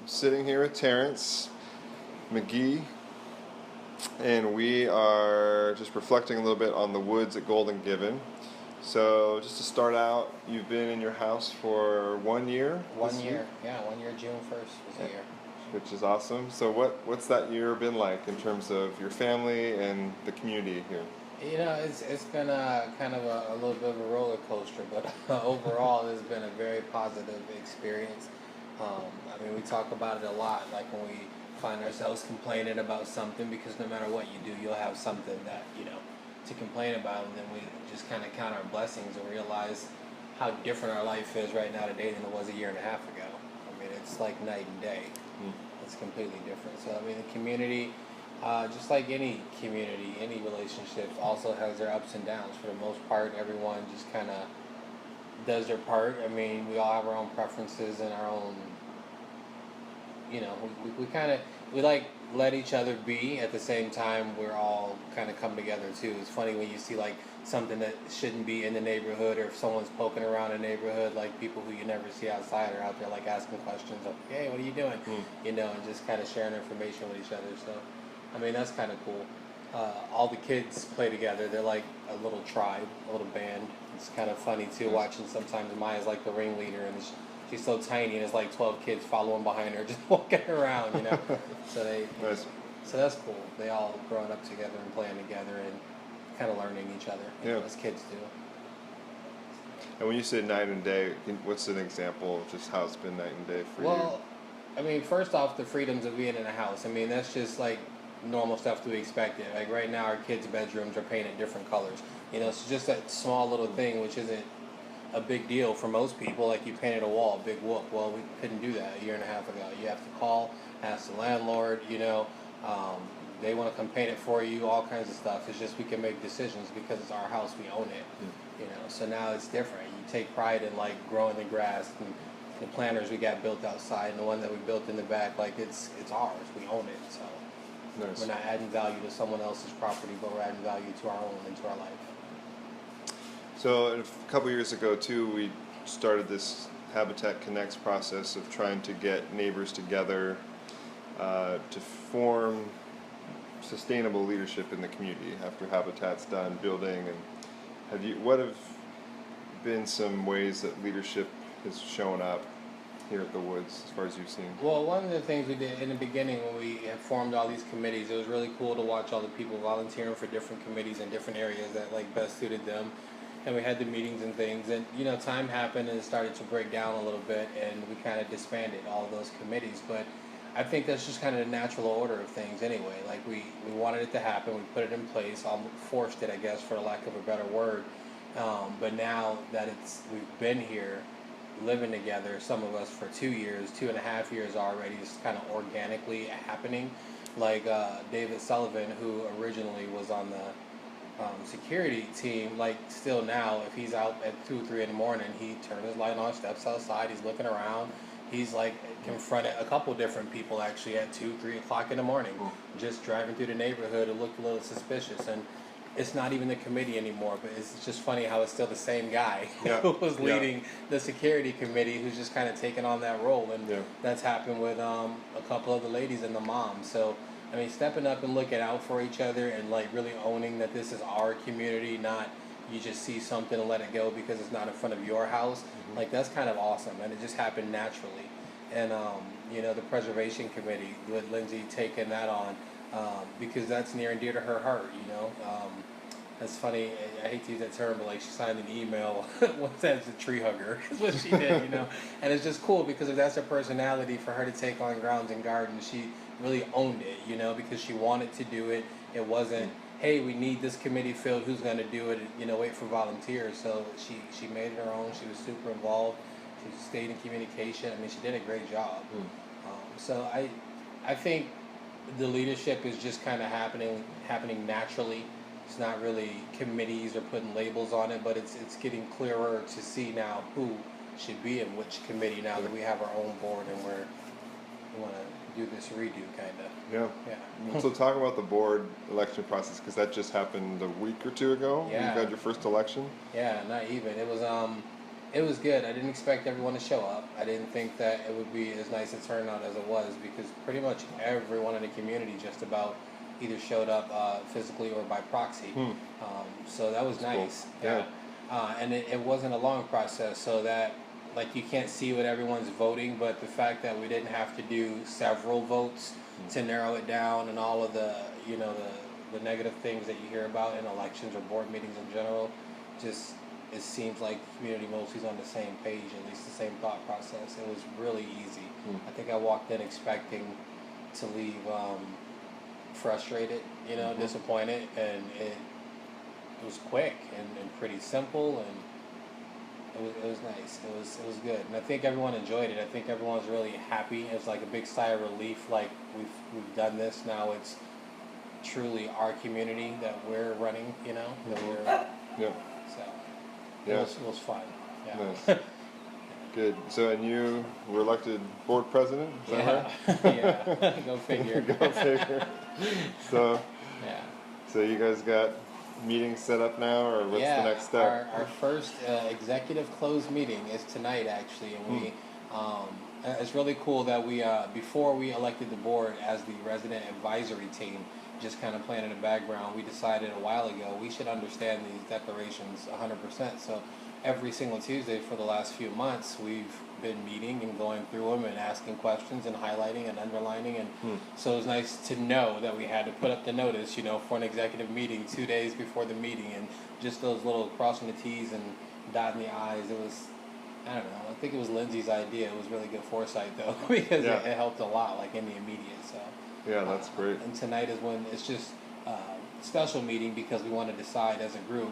I'm sitting here with Terrance McGehee, and we are just reflecting a little bit on the woods at Golden Given. So, just to start out, you've been in your house for 1 year? 1 year, yeah, 1 year, June 1st was the year. Which is awesome. So, what's that year been like in terms of your family and the community here? You know, it's been a kind of a little bit of a roller coaster, but overall it's been a very positive experience. I mean, we talk about it a lot, like when we find ourselves complaining about something, because no matter what you do, you'll have something that, to complain about, and then we just kind of count our blessings and realize how different our life is right now today than it was a year and a half ago. I mean, it's like night and day. It's completely different. So, I mean, the community, just like any community, any relationship, also has their ups and downs. For the most part, everyone just kind of does their part. I mean, we all have our own preferences and our own, we kind of, we like let each other be. At the same time, we're all kind of come together too. It's funny when you see like something that shouldn't be in the neighborhood, or if someone's poking around a neighborhood, like people who you never see outside are out there like asking questions like, hey, what are you doing? And just kind of sharing information with each other. So, I mean, that's kind of cool. All the kids play together. They're like a little tribe, a little band. It's kind of funny too, watching sometimes Maya's like the ringleader, and she's so tiny, and there's like 12 kids following behind her, just walking around, So Nice. so that's cool. They all growing up together and playing together and kind of learning each other, as kids do. And when you say night and day, what's an example of just how it's been night and day for you? Well, I mean, first off, the freedoms of being in a house. I mean, that's just like normal stuff to be expected. Like right now, our kids' bedrooms are painted different colors. It's just that small little thing, which isn't a big deal for most people. Like you painted a wall, big whoop. Well, we couldn't do that a year and a half ago. You have to call, ask the landlord. They want to come paint it for you. All kinds of stuff. It's just we can make decisions because it's our house. We own it. So now it's different. You take pride in like growing the grass and the planters we got built outside, and the one that we built in the back. Like it's ours. We own it. So. Nice. We're not adding value to someone else's property, but we're adding value to our own and to our life. So a couple years ago too, we started this Habitat Connects process of trying to get neighbors together to form sustainable leadership in the community after Habitat's done building. And what have been some ways that leadership has shown up here at the Woods, as far as you've seen? Well, one of the things we did in the beginning when we had formed all these committees, it was really cool to watch all the people volunteering for different committees in different areas that like best suited them. And we had the meetings and things, and time happened and it started to break down a little bit, and we kind of disbanded all of those committees. But I think that's just kind of the natural order of things anyway. Like we wanted it to happen, we put it in place, forced it, I guess, for lack of a better word. But now that we've been here living together, some of us for 2 years, 2.5 years already, it's kind of organically happening. Like David Sullivan, who originally was on the security team, like still now, if he's out at 2 or 3 in the morning, he turns his light on, steps outside, he's looking around. He's like confronted a couple different people actually at 2, 3 o'clock in the morning, just driving through the neighborhood. It looked a little suspicious, and it's not even the committee anymore, but it's just funny how it's still the same guy who was leading the security committee, who's just kind of taken on that role. And that's happened with a couple of the ladies and the moms. So, I mean, stepping up and looking out for each other and like really owning that this is our community, not you just see something and let it go because it's not in front of your house. Like that's kind of awesome, and it just happened naturally. And the preservation committee with Lindsay taking that on. Because that's near and dear to her heart, That's funny. I hate to use that term, but like she signed an email one says a tree hugger is what she did, And it's just cool because if that's her personality, for her to take on grounds and gardens, she really owned it, because she wanted to do it. It wasn't, hey, we need this committee filled, who's going to do it, wait for volunteers. So she made it her own. She was super involved. She stayed in communication. I mean, she did a great job. So I think the leadership is just kind of happening naturally. It's not really committees or putting labels on it, but it's getting clearer to see now who should be in which committee now that we have our own board and we want to do this redo kind of. Yeah. So talk about the board election process, because that just happened a week or two ago. Yeah. You had your first election. Yeah, not even. It was It was good. I didn't expect everyone to show up. I didn't think that it would be as nice a turnout as it was, because pretty much everyone in the community just about either showed up physically or by proxy. So that was That's cool. nice. Yeah. And it wasn't a long process, so that like you can't see what everyone's voting, but the fact that we didn't have to do several votes to narrow it down, and all of the the negative things that you hear about in elections or board meetings in general, just it seems like the community mostly is on the same page, at least the same thought process. It was really easy. I think I walked in expecting to leave frustrated, disappointed, and it was quick and pretty simple, and it was nice. It was good, and I think everyone enjoyed it. I think everyone's really happy. It's like a big sigh of relief. Like we've done this now. It's truly our community that we're running. That we're Yeah. so. Yeah. It was fun. Yeah. Nice. Good. So, and you were elected board president? Is that right? Yeah. Go figure. Go figure. So, Yeah. so you guys got meetings set up now, or what's the next step? Our first executive closed meeting is tonight, actually, and we. It's really cool that we before we elected the board as the resident advisory team, just kind of playing in the background, we decided a while ago we should understand these declarations 100%. So every single Tuesday for the last few months, we've been meeting and going through them and asking questions and highlighting and underlining. And so it was nice to know that we had to put up the notice, for an executive meeting 2 days before the meeting, and just those little crossing the T's and dotting the I's. It was, I don't know, I think it was Lindsay's idea. It was really good foresight, though, because it helped a lot, like in the immediate. So. Yeah, that's great. And tonight is when it's just a special meeting, because we want to decide as a group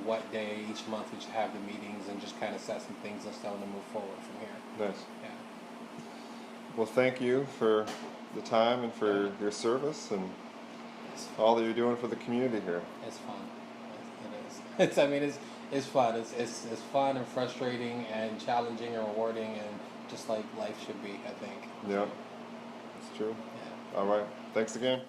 what day each month we should have the meetings, and just kind of set some things in stone to move forward from here. Nice. Yeah. Well, thank you for the time and for your service and all that you're doing for the community here. It's fun. It is. It's fun. It's fun and frustrating and challenging and rewarding, and just like life should be, I think. Yeah, it's true. Yeah. All right. Thanks again.